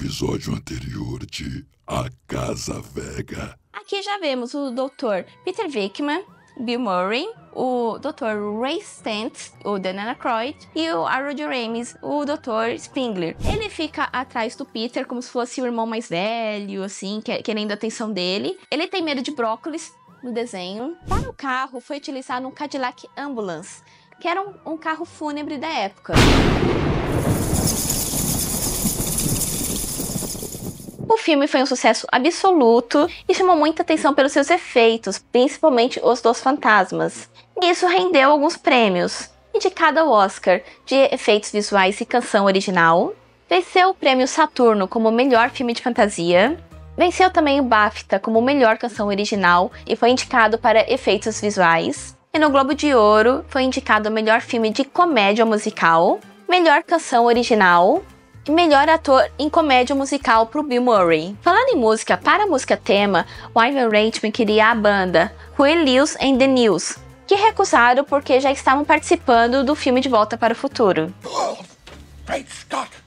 episódio anterior de A Casa Vega. Aqui já vemos o Dr. Peter Venkman, Bill Murray, o Dr. Ray Stantz, o Dan Aykroyd, e o Harold Ramis, o Dr. Spengler. Ele fica atrás do Peter como se fosse o irmão mais velho, assim, querendo a atenção dele. Ele tem medo de brócolis no desenho. Para o carro foi utilizado um Cadillac Ambulance, que era um carro fúnebre da época. O filme foi um sucesso absoluto e chamou muita atenção pelos seus efeitos, principalmente os dos fantasmas. E isso rendeu alguns prêmios. Indicado ao Oscar de efeitos visuais e canção original, venceu o prêmio Saturno como melhor filme de fantasia, venceu também o BAFTA como melhor canção original e foi indicado para efeitos visuais. E no Globo de Ouro foi indicado ao melhor filme de comédia musical, melhor canção original e melhor ator em comédia musical para o Bill Murray. Falando em música, para a música tema, o Ivan Reitman queria a banda Huey Lewis and the News, que recusaram porque já estavam participando do filme De Volta para o Futuro.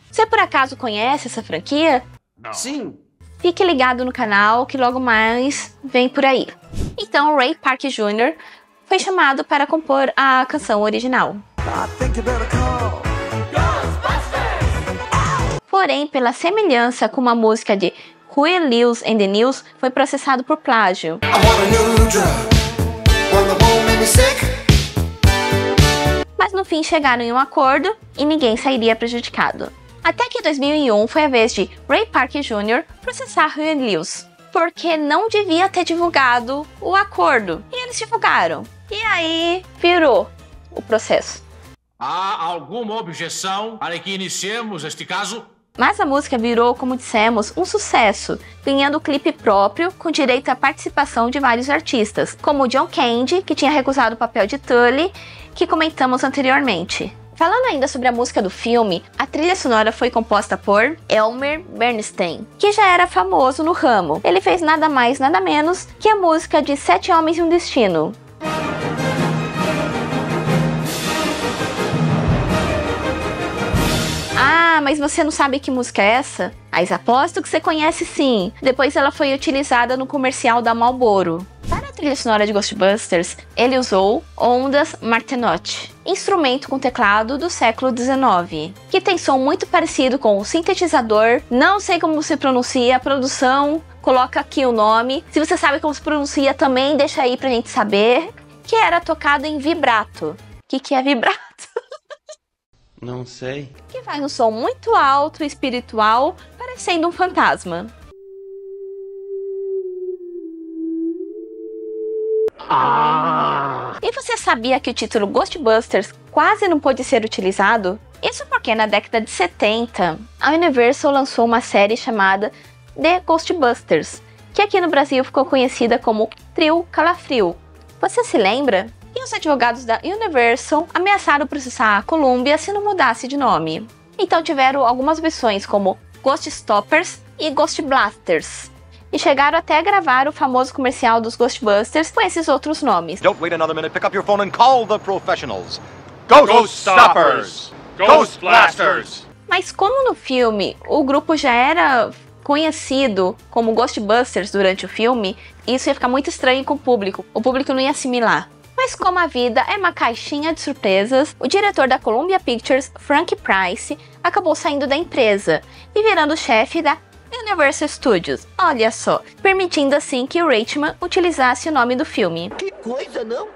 Você por acaso conhece essa franquia? Não. Sim. Fique ligado no canal que logo mais vem por aí. Então o Ray Park Jr. foi chamado para compor a canção original. Porém, pela semelhança com uma música de Huey Lewis and the News, foi processado por plágio. Mas no fim chegaram em um acordo e ninguém sairia prejudicado. Até que em 2001 foi a vez de Ray Park Jr. processar Huey Lewis, porque não devia ter divulgado o acordo. E eles divulgaram. E aí virou o processo. Há alguma objeção para que iniciemos este caso? Mas a música virou, como dissemos, um sucesso, ganhando clipe próprio com direito à participação de vários artistas, como John Candy, que tinha recusado o papel de Tully, que comentamos anteriormente. Falando ainda sobre a música do filme, a trilha sonora foi composta por Elmer Bernstein, que já era famoso no ramo. Ele fez nada mais, nada menos que a música de Sete Homens e um Destino. Ah, mas você não sabe que música é essa? Mas aposto que você conhece sim. Depois ela foi utilizada no comercial da Marlboro. Para a trilha sonora de Ghostbusters, ele usou ondas Martenot, instrumento com teclado do século XIX, que tem som muito parecido com o sintetizador. Não sei como se pronuncia, a produção coloca aqui o nome. Se você sabe como se pronuncia também, deixa aí pra gente saber. Que era tocado em vibrato. O que é vibrato? Não sei. Que faz um som muito alto e espiritual, parecendo um fantasma. E você sabia que o título Ghostbusters quase não pôde ser utilizado? Isso porque na década de 70, a Universal lançou uma série chamada The Ghostbusters, que aqui no Brasil ficou conhecida como Trio Calafrio. Você se lembra? E os advogados da Universal ameaçaram processar a Columbia se não mudasse de nome. Então tiveram algumas versões como Ghost Stoppers e Ghost Blasters. E chegaram até a gravar o famoso comercial dos Ghostbusters com esses outros nomes. Don't wait another minute, pick up your phone and call the professionals. Ghost Stoppers! Ghost Blasters! Mas como no filme o grupo já era conhecido como Ghostbusters durante o filme, isso ia ficar muito estranho com o público não ia assimilar. Mas como a vida é uma caixinha de surpresas, o diretor da Columbia Pictures, Frank Price, acabou saindo da empresa e virando chefe da Universal Studios, olha só, permitindo assim que o Reitman utilizasse o nome do filme. Que coisa, não?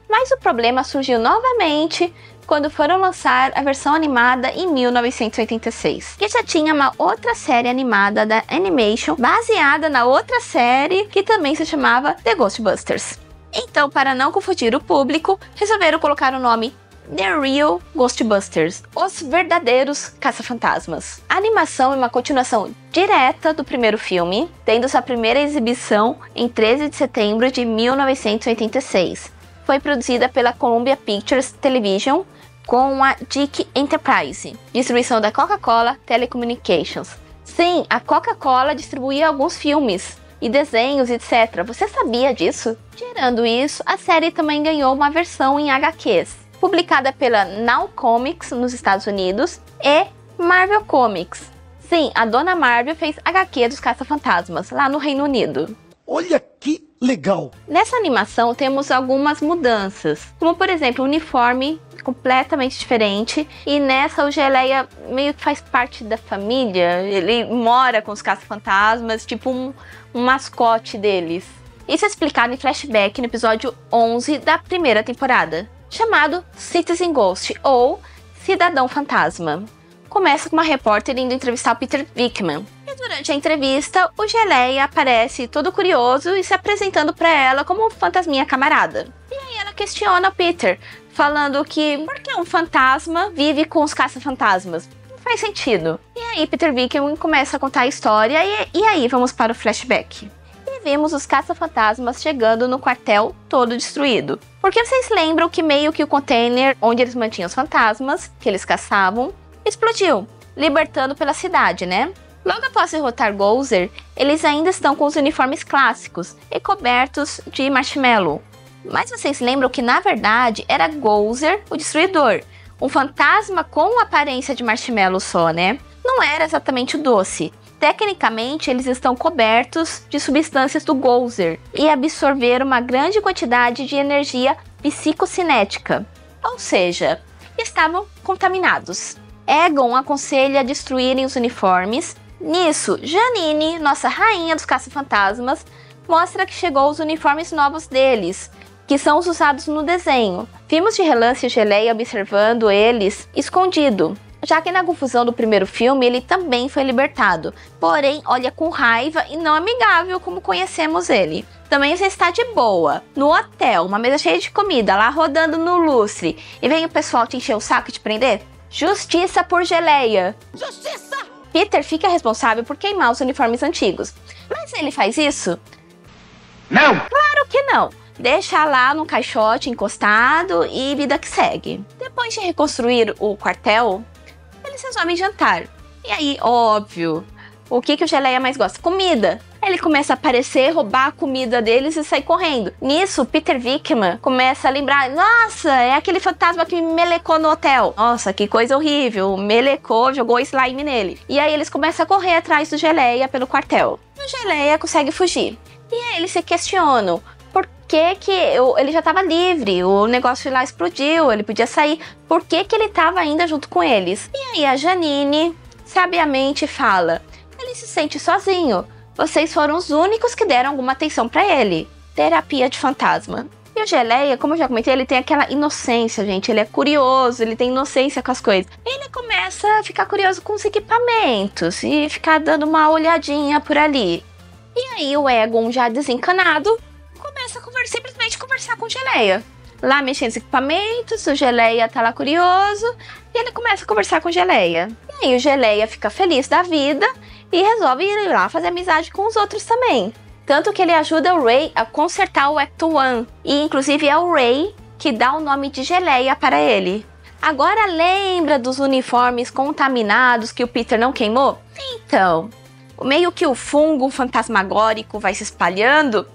Mas o problema surgiu novamente quando foram lançar a versão animada em 1986, que já tinha uma outra série animada da Animation baseada na outra série que também se chamava The Ghostbusters. Então, para não confundir o público, resolveram colocar o nome The Real Ghostbusters, os verdadeiros caça-fantasmas. A animação é uma continuação direta do primeiro filme, tendo sua primeira exibição em 13 de setembro de 1986. Foi produzida pela Columbia Pictures Television com a Dick Enterprise, distribuição da Coca-Cola Telecommunications. Sim, a Coca-Cola distribuía alguns filmes e desenhos, etc. Você sabia disso? Tirando isso, a série também ganhou uma versão em HQs, publicada pela Now Comics nos Estados Unidos e Marvel Comics. Sim, a Dona Marvel fez HQ dos Caça-Fantasmas, lá no Reino Unido. Olha que legal! Nessa animação temos algumas mudanças, como por exemplo, o uniforme completamente diferente, e nessa o Geleia meio que faz parte da família, ele mora com os Caça-Fantasmas, tipo um mascote deles. Isso é explicado em flashback no episódio 11 da primeira temporada, chamado Citizen Ghost, ou Cidadão Fantasma. Começa com uma repórter indo entrevistar o Peter Venkman. E durante a entrevista, o Geleia aparece todo curioso e se apresentando para ela como um fantasminha camarada. E aí ela questiona o Peter, falando que por que um fantasma vive com os caça-fantasmas? Não faz sentido. E aí Peter Venkman começa a contar a história e aí vamos para o flashback. E vimos os caça-fantasmas chegando no quartel todo destruído. Porque vocês lembram que meio que o container onde eles mantinham os fantasmas, que eles caçavam, explodiu, libertando pela cidade, né? Logo após derrotar Gozer, eles ainda estão com os uniformes clássicos e cobertos de marshmallow. Mas vocês lembram que na verdade era Gozer, o destruidor, um fantasma com aparência de marshmallow só, né? Não era exatamente o doce. Tecnicamente, eles estão cobertos de substâncias do Gozer e absorveram uma grande quantidade de energia psicocinética, ou seja, estavam contaminados. Egon aconselha a destruírem os uniformes. Nisso, Janine, nossa rainha dos caça-fantasmas, mostra que chegou os uniformes novos deles, que são os usados no desenho. Vimos de relance o Geleia observando eles escondido, já que na confusão do primeiro filme ele também foi libertado, porém olha com raiva e não amigável como conhecemos ele. Também você está de boa, no hotel, uma mesa cheia de comida, lá rodando no lustre, e vem o pessoal te encher o saco e te prender? Justiça por Geleia! Justiça! Peter fica responsável por queimar os uniformes antigos. Mas ele faz isso? Não! Claro que não! Deixa lá no caixote encostado e vida que segue. Depois de reconstruir o quartel, eles resolvem jantar. E aí, óbvio, o que o Geleia mais gosta? Comida! Ele começa a aparecer, roubar a comida deles e sair correndo. Nisso, Peter Venkman começa a lembrar: nossa, é aquele fantasma que me melecou no hotel. Nossa, que coisa horrível. Melecou, jogou slime nele. E aí eles começam a correr atrás do Geleia pelo quartel. O Geleia consegue fugir. E aí eles se questionam: por que ele já estava livre? O negócio lá explodiu, ele podia sair. Por que ele estava ainda junto com eles? E aí a Janine sabiamente fala: ele se sente sozinho. Vocês foram os únicos que deram alguma atenção pra ele. Terapia de fantasma. E o Geleia, como eu já comentei, ele tem aquela inocência, gente. Ele é curioso, ele tem inocência com as coisas. Ele começa a ficar curioso com os equipamentos e ficar dando uma olhadinha por ali. E aí o Egon, já desencanado, começa a simplesmente conversar com o Geleia. Lá mexendo nos equipamentos, o Geleia tá lá curioso e ele começa a conversar com o Geleia. E aí o Geleia fica feliz da vida e resolve ir lá fazer amizade com os outros também. Tanto que ele ajuda o Ray a consertar o Ecto-1. E inclusive é o Ray que dá o nome de Geleia para ele. Agora lembra dos uniformes contaminados que o Peter não queimou? Então, meio que o fungo fantasmagórico vai se espalhando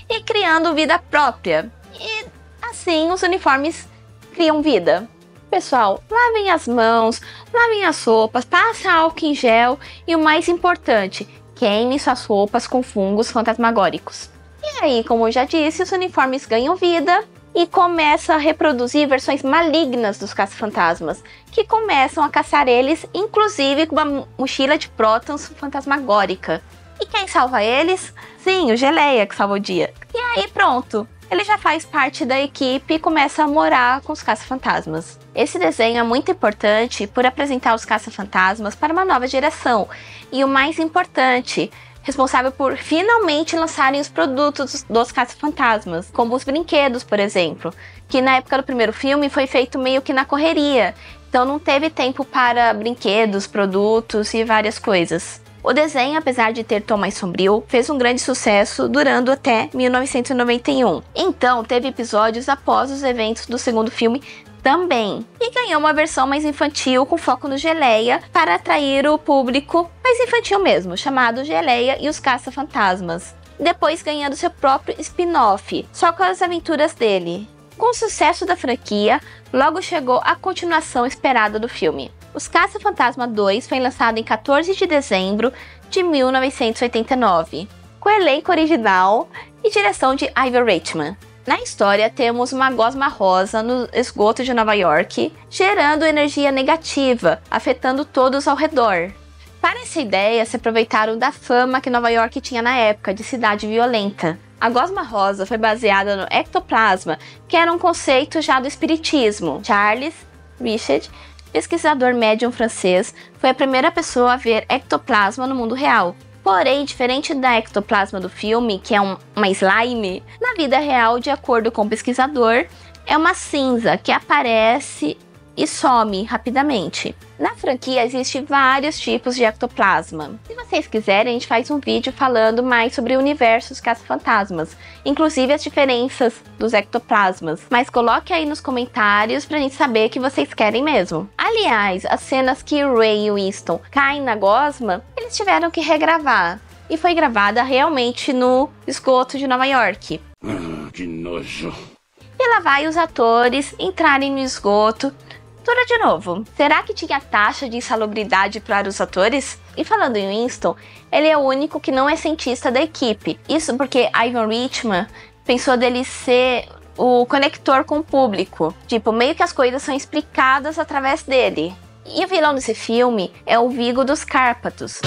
e criando vida própria. E assim os uniformes criam vida. Pessoal, lavem as mãos, lavem as roupas, passem álcool em gel e o mais importante, queimem suas roupas com fungos fantasmagóricos. E aí, como eu já disse, os uniformes ganham vida e começam a reproduzir versões malignas dos caça-fantasmas, que começam a caçar eles, inclusive com uma mochila de prótons fantasmagórica. E quem salva eles? Sim, o Geleia que salva o dia. E aí pronto, ele já faz parte da equipe e começa a morar com os caça-fantasmas. Esse desenho é muito importante por apresentar os caça-fantasmas para uma nova geração. E o mais importante, responsável por finalmente lançarem os produtos dos caça-fantasmas, como os brinquedos, por exemplo, que na época do primeiro filme foi feito meio que na correria, então não teve tempo para brinquedos, produtos e várias coisas. O desenho, apesar de ter tom mais sombrio, fez um grande sucesso, durando até 1991. Então, teve episódios após os eventos do segundo filme também. E ganhou uma versão mais infantil, com foco no Geleia, para atrair o público mais infantil mesmo, chamado Geleia e os Caça-Fantasmas. Depois ganhando seu próprio spin-off, só com as aventuras dele. Com o sucesso da franquia, logo chegou a continuação esperada do filme. Os Caça-Fantasma 2 foi lançado em 14 de dezembro de 1989, com elenco original e direção de Ivan Reitman. Na história, temos uma gosma rosa no esgoto de Nova York, gerando energia negativa, afetando todos ao redor. Para essa ideia, se aproveitaram da fama que Nova York tinha na época de cidade violenta. A gosma rosa foi baseada no ectoplasma, que era um conceito já do espiritismo. Charles Richet, pesquisador médium francês, foi a primeira pessoa a ver ectoplasma no mundo real. Porém, diferente da ectoplasma do filme, que é uma slime, na vida real, de acordo com o pesquisador, é uma cinza que aparece e some rapidamente. Na franquia existem vários tipos de ectoplasma. Se vocês quiserem, a gente faz um vídeo falando mais sobre o universo dos caça-fantasmas, inclusive as diferenças dos ectoplasmas. Mas coloque aí nos comentários pra gente saber que vocês querem mesmo. Aliás, as cenas que Ray e Winston caem na gosma, eles tiveram que regravar. E foi gravada realmente no esgoto de Nova York. Que nojo. E lá vai os atores entrarem no esgoto. Tudo de novo. Será que tinha taxa de insalubridade para os atores? E falando em Winston, ele é o único que não é cientista da equipe. Isso porque Ivan Reitman pensou dele ser o conector com o público. Tipo, meio que as coisas são explicadas através dele. E o vilão desse filme é o Vigo dos Cárpatos.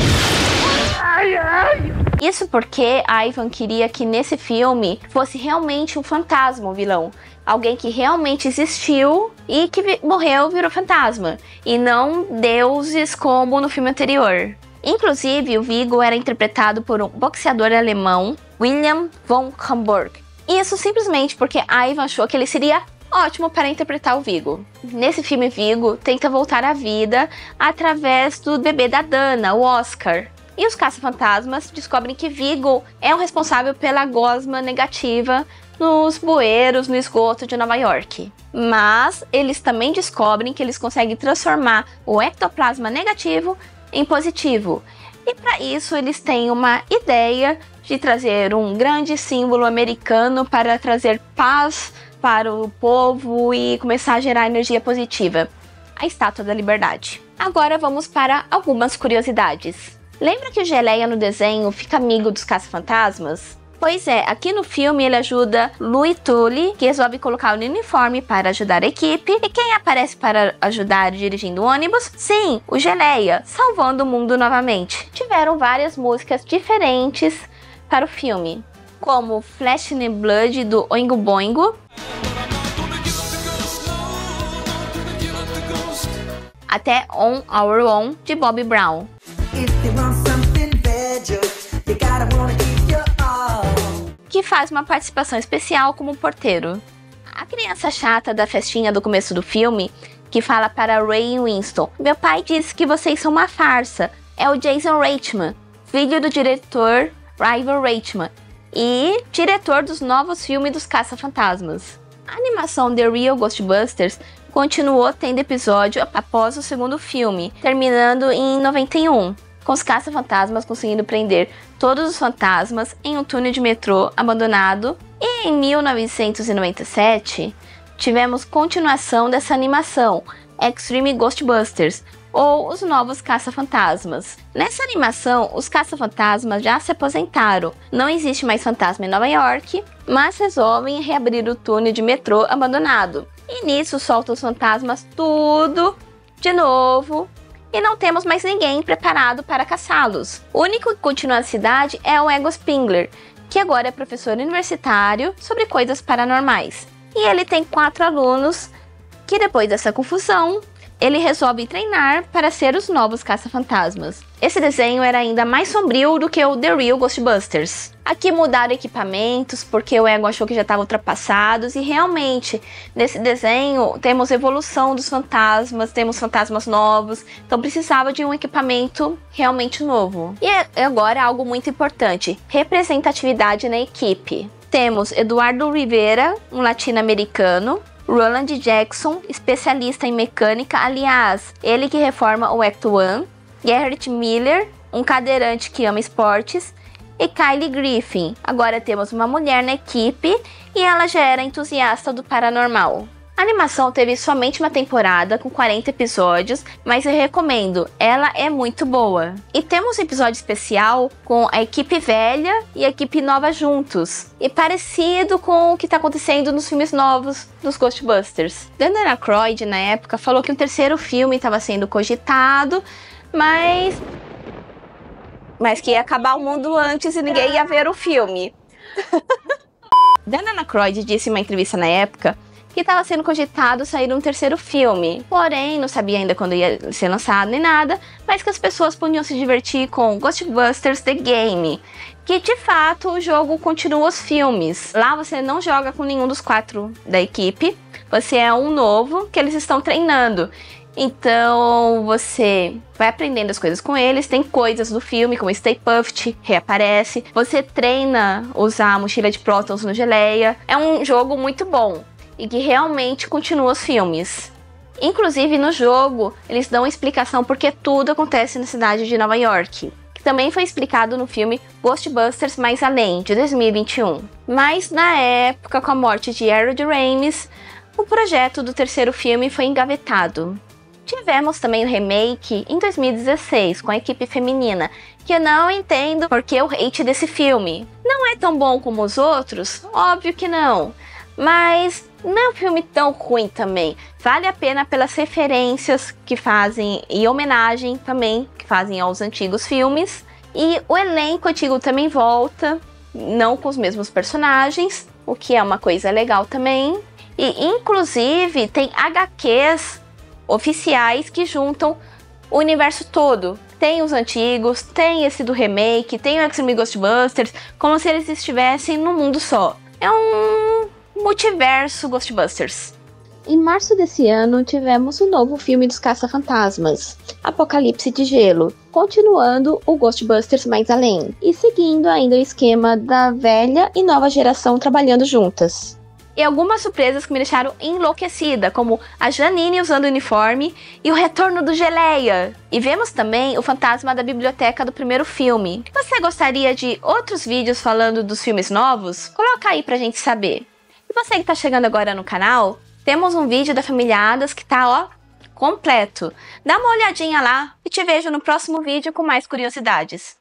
Isso porque Ivan queria que nesse filme fosse realmente um fantasma o vilão. Alguém que realmente existiu e que morreu virou fantasma. E não deuses como no filme anterior. Inclusive, o Vigo era interpretado por um boxeador alemão, William von Hamburg. Isso simplesmente porque Ivan achou que ele seria ótimo para interpretar o Vigo. Nesse filme, Vigo tenta voltar à vida através do bebê da Dana, o Oscar. E os caça-fantasmas descobrem que Vigo é o responsável pela gosma negativa nos bueiros, no esgoto de Nova York. Mas eles também descobrem que eles conseguem transformar o ectoplasma negativo em positivo. E para isso eles têm uma ideia de trazer um grande símbolo americano para trazer paz para o povo e começar a gerar energia positiva. A Estátua da Liberdade. Agora vamos para algumas curiosidades. Lembra que o Geleia no desenho fica amigo dos caça-fantasmas? Pois é, aqui no filme ele ajuda Louie Tully, que resolve colocar o uniforme para ajudar a equipe. E quem aparece para ajudar dirigindo o ônibus? Sim, o Geleia, salvando o mundo novamente. Tiveram várias músicas diferentes para o filme, como Flesh and Blood do Oingo Boingo, até On Our Own de Bobby Brown. Que faz uma participação especial como porteiro. A criança chata da festinha do começo do filme, que fala para Ray e Winston: meu pai disse que vocês são uma farsa, é o Jason Reitman, filho do diretor Ivan Reitman e diretor dos novos filmes dos Caça-Fantasmas. A animação The Real Ghostbusters continuou tendo episódio após o segundo filme, terminando em 91. Com os caça-fantasmas conseguindo prender todos os fantasmas em um túnel de metrô abandonado. E em 1997, tivemos continuação dessa animação, Extreme Ghostbusters, ou Os Novos Caça-Fantasmas. Nessa animação, os caça-fantasmas já se aposentaram, não existe mais fantasma em Nova York, mas resolvem reabrir o túnel de metrô abandonado. E nisso soltam os fantasmas tudo de novo. E não temos mais ninguém preparado para caçá-los. O único que continua na cidade é o Ego Spengler, que agora é professor universitário sobre coisas paranormais. E ele tem 4 alunos que, depois dessa confusão, ele resolve treinar para ser os novos caça-fantasmas. Esse desenho era ainda mais sombrio do que o The Real Ghostbusters. Aqui mudaram equipamentos porque o Ego achou que já estavam ultrapassados e realmente nesse desenho temos evolução dos fantasmas, temos fantasmas novos, então precisava de um equipamento realmente novo. E agora algo muito importante, representatividade na equipe. Temos Eduardo Rivera, um latino-americano, Roland Jackson, especialista em mecânica, aliás, ele que reforma o Ecto One, Garrett Miller, um cadeirante que ama esportes, e Kylie Griffin. Agora temos uma mulher na equipe e ela já era entusiasta do paranormal. A animação teve somente uma temporada com 40 episódios, mas eu recomendo, ela é muito boa. E temos um episódio especial com a equipe velha e a equipe nova juntos, e parecido com o que está acontecendo nos filmes novos dos Ghostbusters. Dan Aykroyd, na época, falou que um terceiro filme estava sendo cogitado, mas que ia acabar o mundo antes e ninguém ia ver o filme. Dan Aykroyd disse em uma entrevista na época que estava sendo cogitado sair um terceiro filme, porém não sabia ainda quando ia ser lançado nem nada, mas que as pessoas podiam se divertir com Ghostbusters The Game, que de fato o jogo continua os filmes. Lá você não joga com nenhum dos 4 da equipe, você é um novo que eles estão treinando. Então você vai aprendendo as coisas com eles, tem coisas do filme, como Stay Puft, reaparece. Você treina usar a mochila de prótons no Geleia. É um jogo muito bom e que realmente continua os filmes. Inclusive no jogo, eles dão explicação porque tudo acontece na cidade de Nova York, que também foi explicado no filme Ghostbusters Mais Além, de 2021. Mas na época, com a morte de Harold Ramis, o projeto do terceiro filme foi engavetado. Tivemos também o remake em 2016, com a equipe feminina, que eu não entendo porque o hate desse filme. Não é tão bom como os outros? Óbvio que não. Mas não é um filme tão ruim também. Vale a pena pelas referências que fazem e homenagem também que fazem aos antigos filmes. E o elenco antigo também volta, não com os mesmos personagens, o que é uma coisa legal também. E inclusive tem HQs oficiais que juntam o universo todo. Tem os antigos, tem esse do remake, tem o Extreme Ghostbusters, como se eles estivessem num mundo só. É um multiverso Ghostbusters. Em março desse ano, tivemos o novo filme dos Caça-Fantasmas, Apocalipse de Gelo, continuando o Ghostbusters Mais Além, e seguindo ainda o esquema da velha e nova geração trabalhando juntas. E algumas surpresas que me deixaram enlouquecida, como a Janine usando o uniforme e o retorno do Geleia. E vemos também o fantasma da biblioteca do primeiro filme. Você gostaria de outros vídeos falando dos filmes novos? Coloca aí pra gente saber. E você que tá chegando agora no canal, temos um vídeo da Família Addams que tá, ó, completo. Dá uma olhadinha lá e te vejo no próximo vídeo com mais curiosidades.